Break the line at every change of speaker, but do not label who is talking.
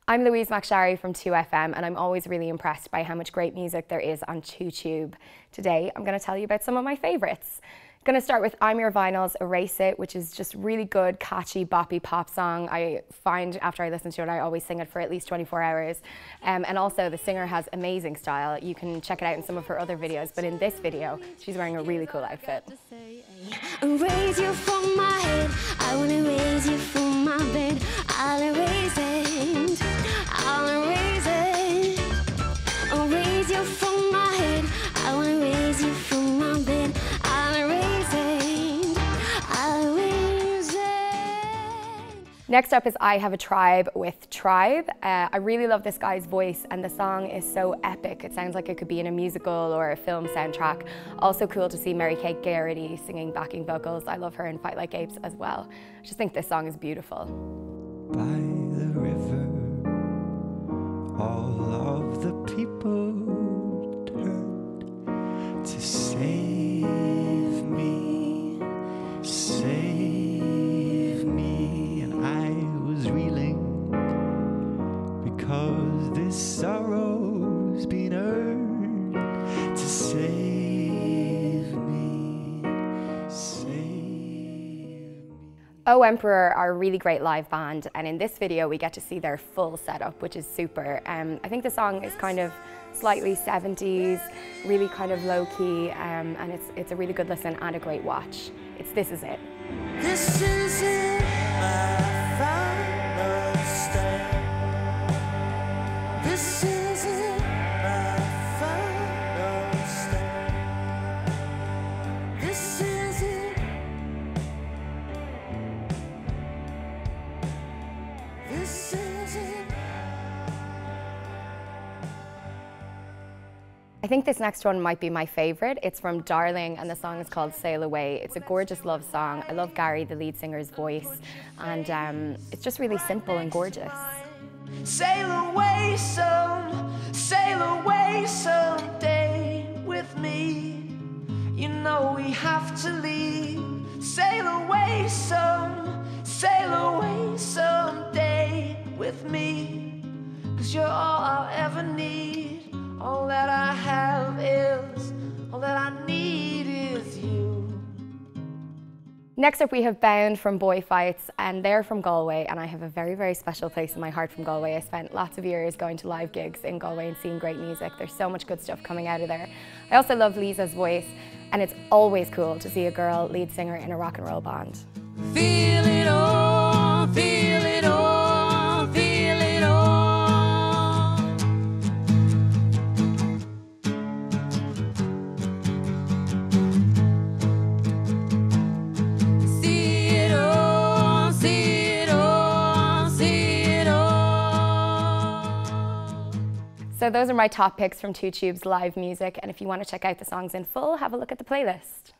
I'm Louise McSharry from 2FM, and I'm always really impressed by how much great music there is on 2Tube. Today, I'm going to tell you about some of my favourites. I'm going to start with I'm Your Vinyl's Erase It, which is just really good, catchy, boppy pop song. I find after I listen to it, I always sing it for at least 24 hours. And also, the singer has amazing style. You can check it out in some of her other videos, but in this video, she's wearing a really cool outfit.
Erase you from my head, I wanna erase you from my bed. I'll erase it, I'll erase it. Erase you from my head, I wanna erase you from my bed. I'll erase it, I'll erase it.
Next up is I Have a Tribe with Tribe. I really love this guy's voice, and the song is so epic. It sounds like it could be in a musical or a film soundtrack. Also cool to see Mary-Kate Garrity singing backing vocals. I love her in Fight Like Apes as well. I just think this song is beautiful.
By the river, all of the people turned to save me, save me, and I was reeling because this sorrow's been earned to save me, save me.
Oh Emperor are a really great live band, and in this video we get to see their full setup, which is super. I think the song is kind of slightly 70s, really kind of low-key, and it's a really good listen and a great watch. It's This Is It.
This is it, my final stand. This is it, my final stand. This is it. This is it.
I think this next one might be my favourite. It's from Darling, and the song is called Sail Away. It's a gorgeous love song. I love Gary, the lead singer's voice, and it's just really simple and gorgeous.
Sail away someday with me. You know we have to leave. Sail away someday with me. 'Cause you're all I'll ever need. All that I have is, all that I need is you.
Next up we have Bound from Boyfights, and they're from Galway, and I have a very, very special place in my heart from Galway. I spent lots of years going to live gigs in Galway and seeing great music. There's so much good stuff coming out of there. I also love Lisa's voice, and it's always cool to see a girl lead singer in a rock and roll band.
Feel it all, feel it all, feel it all. See it all, see it all, see it all.
So those are my top picks from 2Tube's live music, and if you want to check out the songs in full, have a look at the playlist.